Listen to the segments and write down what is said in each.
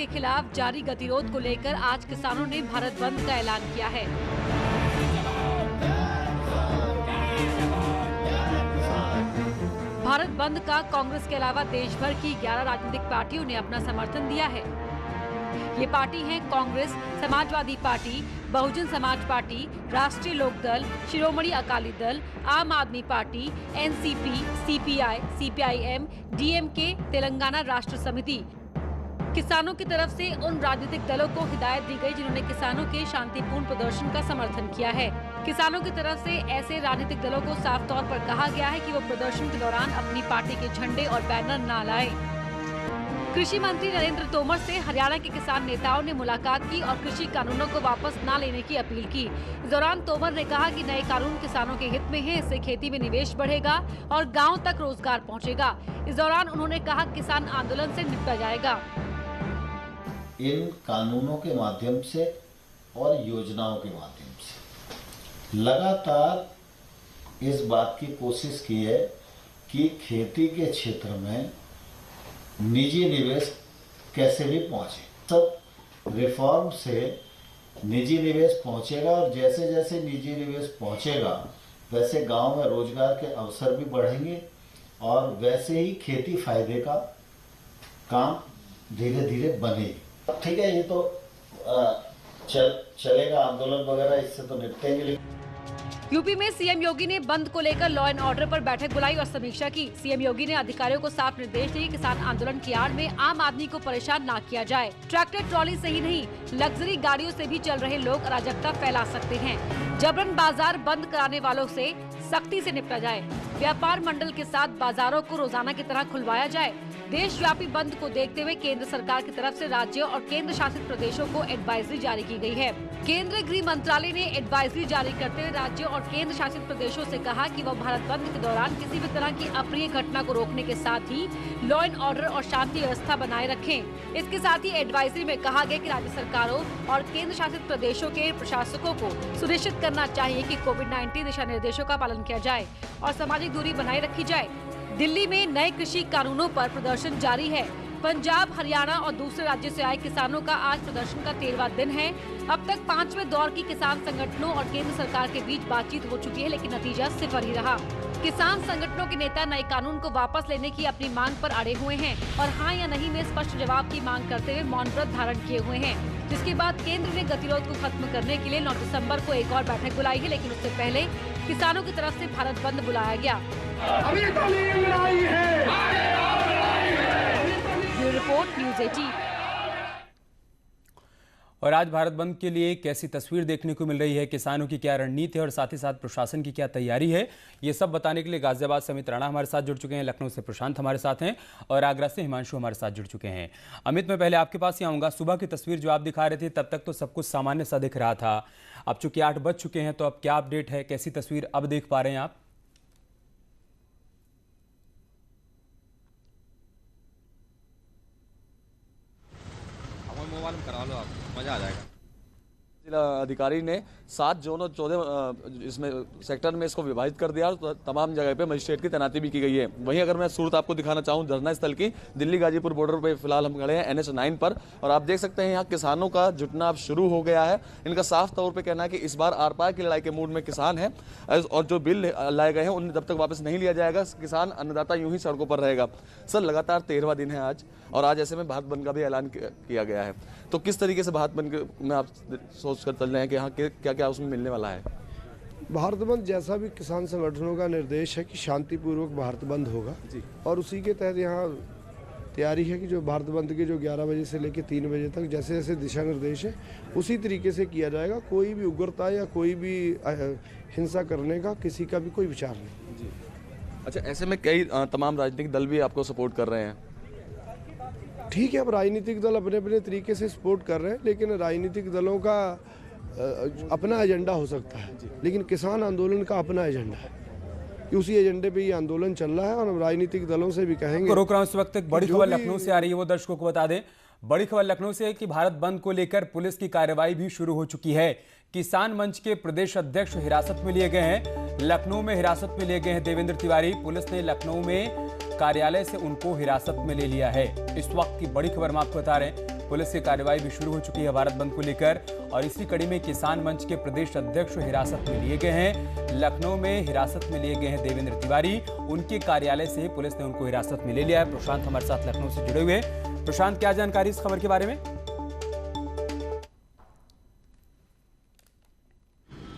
के खिलाफ जारी गतिरोध को लेकर आज किसानों ने भारत बंद का ऐलान किया है। भारत बंद का कांग्रेस के अलावा देश भर की 11 राजनीतिक पार्टियों ने अपना समर्थन दिया है। ये पार्टी हैं कांग्रेस, समाजवादी पार्टी, बहुजन समाज पार्टी, राष्ट्रीय लोकदल, शिरोमणि अकाली दल, आम आदमी party, NCP, CPI, CPIM, DMK, Telangana राष्ट्र समिति। किसानों की तरफ से उन राजनीतिक दलों को हिदायत दी गई जिन्होंने किसानों के शांतिपूर्ण प्रदर्शन का समर्थन किया है। किसानों की तरफ से ऐसे राजनीतिक दलों को साफ तौर पर कहा गया है कि वो प्रदर्शन के दौरान अपनी पार्टी के झंडे और बैनर न लाएं। कृषि मंत्री नरेंद्र तोमर से हरियाणा के किसान नेताओं ने मुलाकात की और कृषि कानूनों को वापस न लेने की अपील की। इस दौरान तोमर ने कहा कि नए कानून किसानों के हित में हैं, इससे खेती में निवेश बढ़ेगा और गांव तक रोजगार पहुंचेगा। इस दौरान उन्होंने कहा किसान आंदोलन से निपटा जाएगा। इन कानूनों के माध्यम से और योजनाओं के माध्यम से लगातार इस बात की कोशिश की है कि खेती के क्षेत्र में निजी निवेश कैसे भी पहुंचे। सब रिफॉर्म से निजी निवेश पहुंचेगा और जैसे जैसे निजी निवेश पहुंचेगा वैसे गांव में रोजगार के अवसर भी बढ़ेंगे और वैसे ही खेती फायदे का काम धीरे धीरे बनेगी। ठीक है, ये तो चलेगा आंदोलन वगैरह, इससे तो निपटेंगे। यूपी में सीएम योगी ने बंद को लेकर लॉ एंड ऑर्डर पर बैठक बुलाई और समीक्षा की। सीएम योगी ने अधिकारियों को साफ निर्देश दिए किसान आंदोलन की आड़ में आम आदमी को परेशान न किया जाए। ट्रैक्टर ट्रॉली से ही नहीं, लग्जरी गाड़ियों से भी चल रहे लोग अराजकता फैला सकते हैं। जबरन बाजार बंद कराने वालों से सख्ती से निपटा जाए। व्यापार मंडल के साथ बाजारों को रोजाना की तरह खुलवाया जाए। देशव्यापी बंद को देखते हुए केंद्र सरकार की तरफ से राज्यों और केंद्र शासित प्रदेशों को एडवाइजरी जारी की गई है। केंद्रीय गृह मंत्रालय ने एडवाइजरी जारी करते हुए राज्यों और केंद्र शासित प्रदेशों से कहा कि वह भारत बंद के दौरान किसी भी तरह की अप्रिय घटना को रोकने के साथ ही लॉ एंड ऑर्डर और शांति व्यवस्था बनाए रखें। इसके साथ ही एडवाइजरी में कहा गया कि राज्य सरकारों और केंद्र शासित प्रदेशों के प्रशासकों को सुनिश्चित करना चाहिए कि कोविड-19 दिशा निर्देशों का पालन किया जाए और सामाजिक दूरी बनाए रखी जाए। दिल्ली में नए कृषि कानूनों पर प्रदर्शन जारी है। पंजाब, हरियाणा और दूसरे राज्यों से आए किसानों का आज प्रदर्शन का 13वां दिन है। अब तक 5वें दौर की किसान संगठनों और केंद्र सरकार के बीच बातचीत हो चुकी है, लेकिन नतीजा सिफर ही रहा। किसान संगठनों के नेता नए कानून को वापस लेने की अपनी मांग पर अड़े हुए हैं और हाँ या नहीं में स्पष्ट जवाब की मांग करते हुए मौन व्रत धारण किए हुए हैं। जिसके बाद केंद्र ने गतिरोध को खत्म करने के लिए 9 दिसंबर को एक और बैठक बुलाई है, लेकिन उससे पहले किसानों की तरफ से भारत बंद बुलाया गया। अभी तो लड़ाई है। Report news 18। और आज भारत बंद के लिए कैसी तस्वीर देखने को मिल रही है, किसानों की क्या रणनीति है और साथ ही साथ प्रशासन की क्या तैयारी है, ये सब बताने के लिए गाजियाबाद से अमित राणा हमारे साथ जुड़ चुके हैं, लखनऊ से प्रशांत हमारे साथ हैं और आगरा से हिमांशु हमारे साथ जुड़ चुके हैं। अमित, मैं पहले आपके पास ही आऊँगा। सुबह की तस्वीर जो आप दिखा रहे थे तब तक तो सब कुछ सामान्य सा दिख रहा था। अब चूंकि 8 बज चुके हैं तो अब क्या अपडेट है, कैसी तस्वीर अब देख पा रहे हैं आप? मोबाइल में करा लो, आप मजा आ जाएगा। जिला अधिकारी ने 7 जोन और 14 इसमें सेक्टर में इसको विभाजित कर दिया और तमाम जगह पे मजिस्ट्रेट की तैनाती भी की गई है। वहीं अगर मैं सूरत आपको दिखाना चाहूँ धरना स्थल की, दिल्ली गाजीपुर बॉर्डर पे फिलहाल हम खड़े हैं NH 9 पर और आप देख सकते हैं यहाँ किसानों का जुटना अब शुरू हो गया है। इनका साफ तौर पे कहना है कि इस बार आर पार की लड़ाई के मूड में किसान है और जो बिल लाए गए हैं उन्हें जब तक वापस नहीं लिया जाएगा किसान अन्नदाता यूं ही सड़कों पर रहेगा। सर, लगातार 13वां दिन है आज और आज ऐसे में भारत बंद का भी ऐलान किया गया है, तो किस तरीके से भारत बंद में आप सोच कर चल रहे हैं कि हाँ क्या क्या उसमें मिलने वाला है? भारत बंद जैसा भी किसान संगठनों का निर्देश है कि शांतिपूर्वक भारत बंद होगा और उसी के तहत यहाँ तैयारी है कि जो भारत बंद के जो 11 बजे से लेकर 3 बजे तक जैसे जैसे दिशा निर्देश है उसी तरीके से किया जाएगा। कोई भी उग्रता या कोई भी हिंसा करने का किसी का भी कोई विचार नहीं जी। अच्छा, ऐसे में कई तमाम राजनीतिक दल भी आपको सपोर्ट कर रहे हैं। ठीक है, अब राजनीतिक दल अपने अपने तरीके से सपोर्ट कर रहे हैं, लेकिन राजनीतिक दलों का अपना एजेंडा हो सकता है, लेकिन किसान आंदोलन का अपना एजेंडा है कि उसी एजेंडे पे ये आंदोलन चल रहा है और हम राजनीतिक दलों से भी कहेंगे। रोक रहा हूं, इस वक्त एक बड़ी खबर लखनऊ से आ रही है, वो दर्शकों को बता दें। बड़ी खबर लखनऊ से है कि भारत बंद को लेकर पुलिस की कार्रवाई भी शुरू हो चुकी है। किसान मंच के प्रदेश अध्यक्ष हिरासत में लिए गए हैं। लखनऊ में हिरासत में लिए गए हैं देवेंद्र तिवारी। पुलिस ने लखनऊ में कार्यालय से उनको हिरासत में ले लिया है। इस वक्त की बड़ी खबर हम आपको बता रहे हैं, पुलिस की कार्रवाई भी शुरू हो चुकी है भारत बंद को लेकर, और इसी कड़ी में किसान मंच के प्रदेश अध्यक्ष हिरासत में लिए गए हैं। लखनऊ में हिरासत में लिए गए हैं देवेंद्र तिवारी, उनके कार्यालय से पुलिस ने उनको हिरासत में ले लिया है। प्रशांत हमारे साथ लखनऊ से जुड़े हुए हैं। प्रशांत, क्या जानकारी इस खबर के बारे में?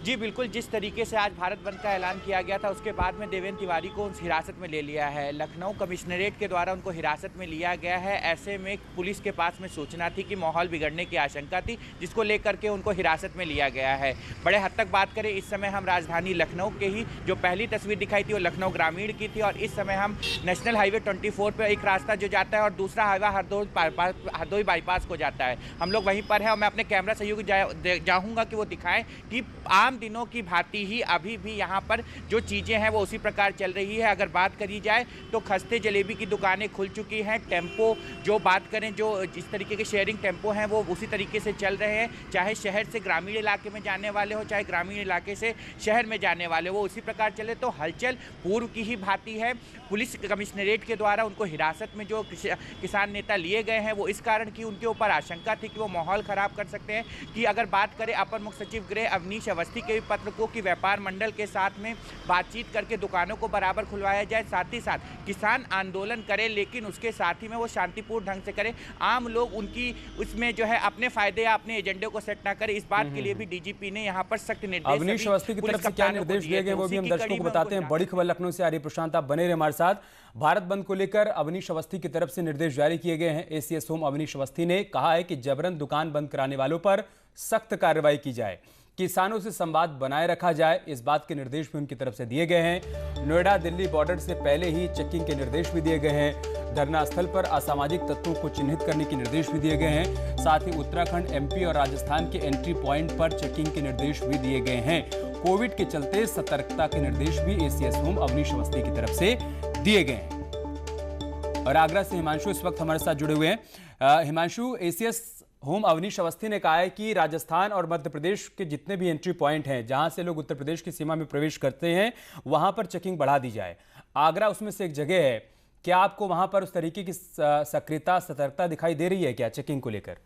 जी बिल्कुल, जिस तरीके से आज भारत बंद का ऐलान किया गया था उसके बाद में देवेंद्र तिवारी को हिरासत में ले लिया है। लखनऊ कमिश्नरेट के द्वारा उनको हिरासत में लिया गया है। ऐसे में पुलिस के पास में सूचना थी कि माहौल बिगड़ने की आशंका थी, जिसको लेकर के उनको हिरासत में लिया गया है। बड़े हद तक बात करें, इस समय हम राजधानी लखनऊ के ही जो पहली तस्वीर दिखाई थी वो लखनऊ ग्रामीण की थी, और इस समय हम नेशनल हाईवे 24 पर एक रास्ता जो जाता है और दूसरा हाईवा हरदोई बाईपास को जाता है, हम लोग वहीं पर हैं। और मैं अपने कैमरा सहयोगी चाहूँगा कि वो दिखाएं कि आम दिनों की भांति ही अभी भी यहाँ पर जो चीज़ें हैं वो उसी प्रकार चल रही है। अगर बात करी जाए तो खस्ते जलेबी की दुकानें खुल चुकी हैं। टेम्पो जो बात करें, जो जिस तरीके के शेयरिंग टेम्पो हैं वो उसी तरीके से चल रहे हैं, चाहे शहर से ग्रामीण इलाके में जाने वाले हो, चाहे ग्रामीण इलाके से शहर में जाने वाले वो उसी प्रकार चले। तो हलचल पूर्व की ही भांति है। पुलिस कमिश्नरेट के द्वारा उनको हिरासत में जो किसान नेता लिए गए हैं वो इस कारण की उनके ऊपर आशंका थी कि वो माहौल खराब कर सकते हैं। कि अगर बात करें अपर मुख्य सचिव गृह अवनीश अवस्थी के पत्र को कि व्यापार मंडल के साथ में बातचीत करके दुकानों को बराबर खुलवाया जाए, साथ ही साथ किसान आंदोलन करें लेकिन उसके साथ ही में वो शांतिपूर्ण ढंग से करें, आम लोग उनकी उसमें जो है अपने फायदे या अपने एजेंडे को सेट ना करें। इस बात के लिए भी डीजीपी ने यहाँ पर सख्त निर्देश अवनीश अवस्थी की तरफ से क्या निर्देश दिए गए वो भी हम दर्शकों को बताते हैं। बड़ी खबर लखनऊ से आ रही, प्रशांत आप बने रहे हमारे साथ। भारत बंद को लेकर अवनीश अवस्थी की तरफ से निर्देश जारी किए गए हैं। एसीएस होम अवनीश अवस्थी ने कहा है कि जबरन दुकान बंद कराने वालों पर सख्त कार्रवाई की जाए, किसानों से संवाद बनाए रखा जाए, इस बात के निर्देश भी उनकी तरफ से दिए गए हैं। नोएडा दिल्ली बॉर्डर से पहले ही चेकिंग के निर्देश भी दिए गए हैं। धरना स्थल पर असामाजिक तत्वों को चिन्हित करने के निर्देश भी दिए गए हैं। साथ ही उत्तराखंड, एमपी और राजस्थान के एंट्री पॉइंट पर चेकिंग के निर्देश भी दिए गए हैं। कोविड के चलते सतर्कता के निर्देश भी एसीएस होम अवनीश अवस्थी की तरफ से दिए गए हैं। और आगरा से हिमांशु इस वक्त हमारे साथ जुड़े हुए हैं। हिमांशु, एसीएस होम अवनीश अवस्थी ने कहा है कि राजस्थान और मध्य प्रदेश के जितने भी एंट्री पॉइंट हैं जहां से लोग उत्तर प्रदेश की सीमा में प्रवेश करते हैं वहां पर चेकिंग बढ़ा दी जाए। आगरा उसमें से एक जगह है, क्या आपको वहां पर उस तरीके की सक्रियता, सतर्कता दिखाई दे रही है क्या चेकिंग को लेकर?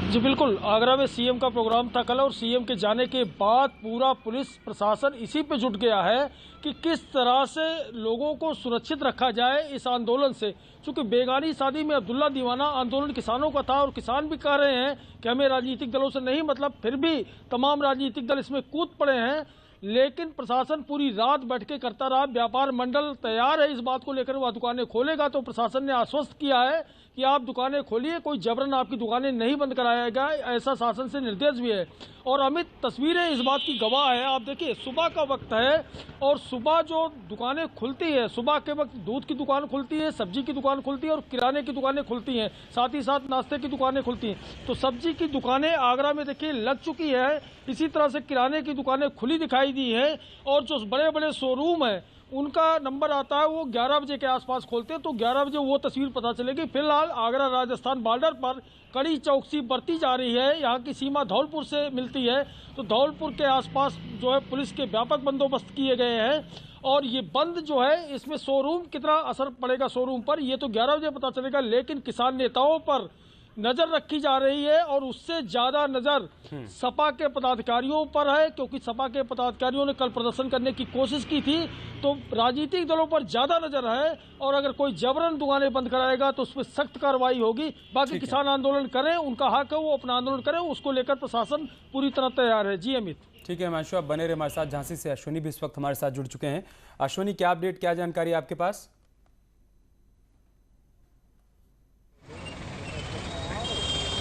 जी बिल्कुल, आगरा में सीएम का प्रोग्राम था कल, और सीएम के जाने के बाद पूरा पुलिस प्रशासन इसी पे जुट गया है कि किस तरह से लोगों को सुरक्षित रखा जाए इस आंदोलन से। चूंकि बेगानी शादी में अब्दुल्ला दीवाना आंदोलन किसानों का था और किसान भी कह रहे हैं कि हमें राजनीतिक दलों से नहीं मतलब, फिर भी तमाम राजनीतिक दल इसमें कूद पड़े हैं। लेकिन प्रशासन पूरी रात बैठ के करता रहा। व्यापार मंडल तैयार है इस बात को लेकर, वह दुकानें खोलेगा। तो प्रशासन ने आश्वस्त किया है कि आप दुकानें खोलिए, कोई जबरन आपकी दुकानें नहीं बंद कराएगा, ऐसा शासन से निर्देश भी है। और अमित, तस्वीरें इस बात की गवाह है। आप देखिए, सुबह का वक्त है और सुबह जो दुकानें खुलती है, सुबह के वक्त दूध की दुकान खुलती है, सब्जी की दुकान खुलती है और किराने की दुकानें खुलती हैं, साथ ही साथ नाश्ते की दुकानें खुलती हैं। तो सब्जी की दुकानें आगरा में देखिए लग चुकी है। इसी तरह से किराने की दुकानें खुली दिखाई दी है। और जो बड़े बड़े शोरूम है उनका नंबर आता है, वो 11 बजे के आसपास खोलते हैं। तो 11 बजे वो तस्वीर पता चलेगी। फिलहाल आगरा राजस्थान बॉर्डर पर कड़ी चौकसी बरती जा रही है। यहाँ की सीमा धौलपुर से मिलती है, तो धौलपुर के आसपास जो है पुलिस के व्यापक बंदोबस्त किए गए हैं। और ये बंद जो है, इसमें शोरूम कितना असर पड़ेगा शोरूम पर, ये तो 11 बजे पता चलेगा। लेकिन किसान नेताओं पर नजर रखी जा रही है और उससे ज्यादा नजर सपा के पदाधिकारियों पर है, क्योंकि सपा के पदाधिकारियों ने कल प्रदर्शन करने की कोशिश की थी। तो राजनीतिक दलों पर ज्यादा नजर है और अगर कोई जबरन दुकानें बंद कराएगा तो उस पर सख्त कार्रवाई होगी। बाकी किसान आंदोलन करें, उनका हक है, वो अपना आंदोलन करें, उसको लेकर प्रशासन पूरी तरह तैयार है। जी अमित। ठीक है हिमांशु, आप बने रहे हमारे साथ। झांसी से अश्विनी भी इस वक्त हमारे साथ जुड़ चुके हैं। अश्विनी, क्या अपडेट, क्या जानकारी आपके पास?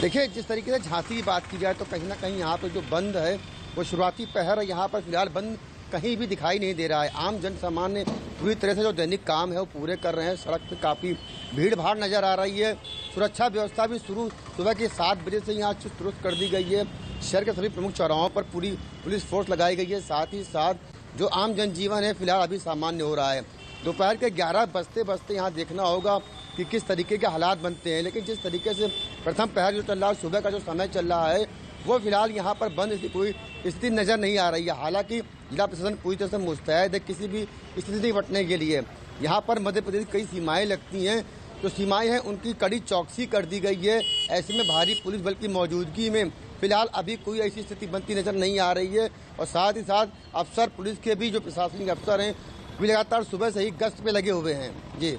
देखिए, जिस तरीके से झांसी की बात की जाए तो कहीं ना कहीं यहाँ पर जो बंद है वो शुरुआती पहर है। यहाँ पर फिलहाल बंद कहीं भी दिखाई नहीं दे रहा है। आम जन सामान्य पूरी तरह से जो दैनिक काम है वो पूरे कर रहे हैं। सड़क पे काफ़ी भीड़ भाड़ नज़र आ रही है। सुरक्षा व्यवस्था भी सुबह के 7 बजे से यहाँ चुस्त दुरुस्त कर दी गई है। शहर के सभी प्रमुख चौराहों पर पूरी पुलिस फोर्स लगाई गई है। साथ ही साथ जो आम जनजीवन है फिलहाल अभी सामान्य हो रहा है। दोपहर के 11 बजते बजते यहाँ देखना होगा कि किस तरीके के हालात बनते हैं। लेकिन जिस तरीके से प्रथम पहर जो चल रहा है, सुबह का जो समय चल रहा है, वो फिलहाल यहाँ पर बंद की कोई स्थिति नज़र नहीं आ रही है। हालांकि जिला प्रशासन पूरी तरह से मुस्तैद है किसी भी स्थिति से निपटने के लिए। यहाँ पर मध्य प्रदेश की कई सीमाएं लगती हैं, जो सीमाएं हैं उनकी कड़ी चौकसी कर दी गई है। ऐसे में भारी पुलिस बल की मौजूदगी में फिलहाल अभी कोई ऐसी स्थिति बनती नजर नहीं आ रही है। और साथ ही साथ अफसर पुलिस के भी जो प्रशासनिक अफसर हैं वे लगातार सुबह से ही गश्त पे लगे हुए हैं। जी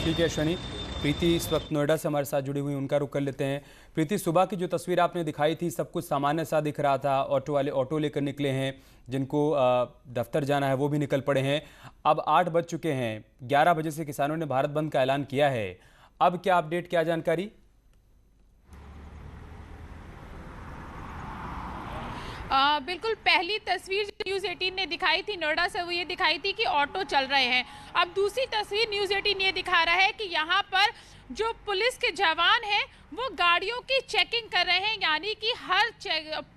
ठीक है शनि। प्रीति इस वक्त नोएडा से हमारे साथ जुड़ी हुई, उनका रुख कर लेते हैं। प्रीति, सुबह की जो तस्वीर आपने दिखाई थी सब कुछ सामान्य सा दिख रहा था, ऑटो वाले ऑटो लेकर निकले हैं, जिनको दफ्तर जाना है वो भी निकल पड़े हैं। अब 8 बज चुके हैं, 11 बजे से किसानों ने भारत बंद का ऐलान किया है। अब क्या अपडेट, क्या जानकारी? बिल्कुल, पहली तस्वीर न्यूज़ 18 ने दिखाई थी नोएडा से, वो ये दिखाई थी कि ऑटो चल रहे हैं। अब दूसरी तस्वीर न्यूज़ 18 ये दिखा रहा है कि यहाँ पर जो पुलिस के जवान हैं वो गाड़ियों की चेकिंग कर रहे हैं, यानी कि हर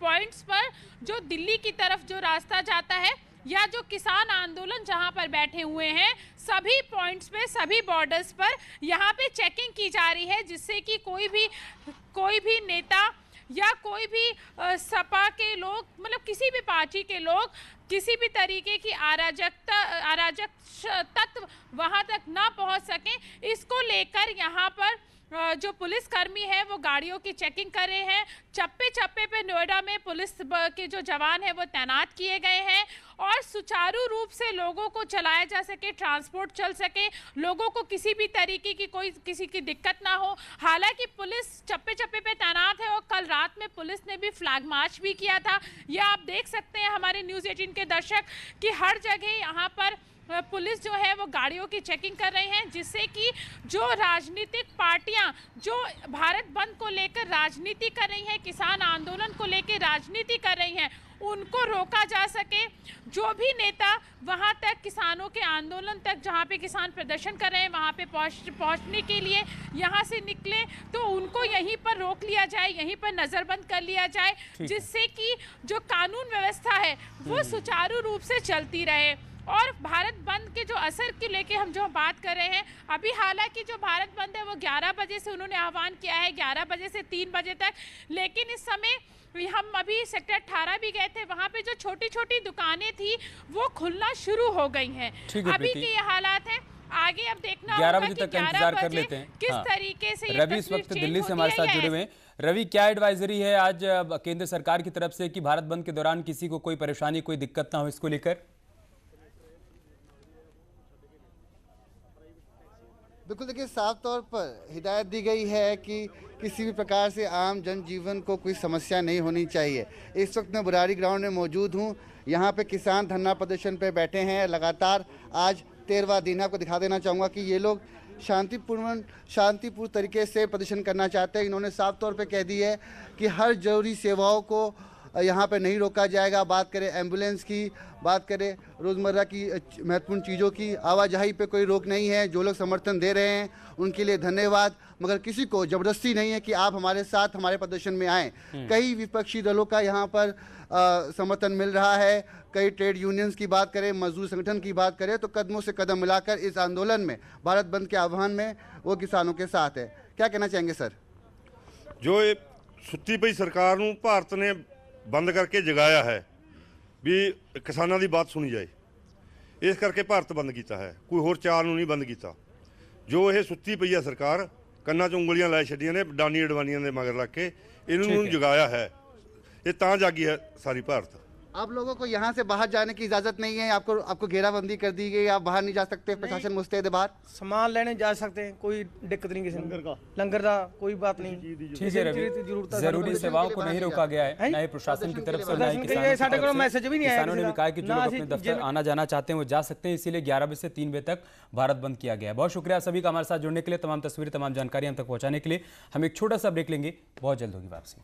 पॉइंट्स पर जो दिल्ली की तरफ जो रास्ता जाता है या जो किसान आंदोलन जहाँ पर बैठे हुए हैं, सभी पॉइंट्स पे, सभी बॉर्डर्स पर यहाँ पे चेकिंग की जा रही है, जिससे कि कोई भी नेता या कोई भी सपा के लोग, मतलब किसी भी पार्टी के लोग, किसी भी तरीके की अराजक तत्व वहां तक ना पहुंच सकें, इसको लेकर यहाँ पर जो पुलिसकर्मी है वो गाड़ियों की चेकिंग कर रहे हैं। चप्पे चप्पे पे नोएडा में पुलिस के जो जवान हैं वो तैनात किए गए हैं और सुचारू रूप से लोगों को चलाया जा सके, ट्रांसपोर्ट चल सके, लोगों को किसी भी तरीके की किसी की दिक्कत ना हो। हालांकि पुलिस चप्पे चप्पे पे तैनात है और कल रात में पुलिस ने भी फ्लैग मार्च भी किया था। यह आप देख सकते हैं हमारे न्यूज़ 18 के दर्शक कि हर जगह यहाँ पर पुलिस जो है वो गाड़ियों की चेकिंग कर रही हैं, जिससे कि जो राजनीतिक पार्टियां जो भारत बंद को लेकर राजनीति कर रही हैं, किसान आंदोलन को लेकर राजनीति कर रही हैं, उनको रोका जा सके। जो भी नेता वहां तक किसानों के आंदोलन तक, जहां पे किसान प्रदर्शन कर रहे हैं, वहां पे पहुंचने के लिए यहां से निकले तो उनको यहीं पर रोक लिया जाए, यहीं पर नजरबंद कर लिया जाए, जिससे कि जो कानून व्यवस्था है वो सुचारू रूप से चलती रहे। और भारत बंद के जो असर के लेके हम जो बात कर रहे हैं अभी, हालांकि जो भारत बंद है वो 11 बजे से उन्होंने आह्वान किया है, 11 बजे से 3 बजे तक, लेकिन इस समय हम अभी सेक्टर 18 भी गए थे, वहाँ पे जो छोटी छोटी दुकानें थी वो खुलना शुरू हो गई हैं। अभी के ये हालात हैं, आगे अब देखना 11 होगा बजे कि तक इंतजार कर लेते हैं किस तरीके से। रवि इस वक्त दिल्ली से हमारे साथ जुड़े हुए हैं। रवि, क्या एडवाइजरी है आज केंद्र सरकार की तरफ से कि भारत बंद के दौरान किसी को कोई परेशानी, कोई दिक्कत ना हो, इसको लेकर? बिल्कुल, देखिए, साफ तौर पर हिदायत दी गई है कि किसी भी प्रकार से आम जनजीवन को कोई समस्या नहीं होनी चाहिए। इस वक्त मैं बुराड़ी ग्राउंड में मौजूद हूँ। यहाँ पे किसान धरना प्रदर्शन पे बैठे हैं लगातार, आज 13वां दिन है। आपको दिखा देना चाहूँगा कि ये लोग शांतिपूर्ण तरीके से प्रदर्शन करना चाहते हैं। इन्होंने साफ तौर पे कह दी है कि हर जरूरी सेवाओं को यहाँ पे नहीं रोका जाएगा। बात करें एम्बुलेंस की, बात करें रोज़मर्रा की महत्वपूर्ण चीज़ों की, आवाजाही पे कोई रोक नहीं है। जो लोग समर्थन दे रहे हैं उनके लिए धन्यवाद, मगर किसी को ज़बरदस्ती नहीं है कि आप हमारे साथ हमारे प्रदर्शन में आएँ। कई विपक्षी दलों का यहाँ पर समर्थन मिल रहा है। कई ट्रेड यूनियंस की बात करें, मजदूर संगठन की बात करें, तो कदमों से कदम मिलाकर इस आंदोलन में, भारत बंद के आह्वान में वो किसानों के साथ है। क्या कहना चाहेंगे सर? जो सुत्ती पई सरकार नूं भारत ने बंद करके जगाया है भी किसानों की बात सुनी जाए, इस करके भारत बंद किया है, कोई होर चाल नूं नहीं बंद किया। जो ये सुत्ती पई है सरकार, कन्ना च उंगलियां लै छड्डियां ने, डानी अडवानियां दे मगर लग के इन्होंने जगाया है, ये तां जागी है सारी भारत। आप लोगों को यहाँ से बाहर जाने की इजाजत नहीं है, आपको घेराबंदी कर दी गई, आप बाहर नहीं जा सकते, प्रशासन मुस्तैद है बाहर? सामान लेने जा सकते हैं, कोई दिक्कत नहीं, किसी लंगर का कोई बात नहीं। ठीक है रवि, जरूरी सेवाओं को नहीं रोका गया है, ना ही प्रशासन की तरफ से, ना ही किसानों ने भी कहा कि जो लोग अपने दफ्तर आना जाना चाहते हैं वो जा सकते हैं। इसीलिए 11 बजे से 3 बजे तक भारत बंद किया गया है। बहुत शुक्रिया सभी का हमारे साथ जुड़ने के लिए, तमाम तस्वीरें, तमाम जानकारी हम तक पहुंचाने के लिए। हम एक छोटा सा ब्रेक लेंगे, बहुत जल्द होगी वापसी।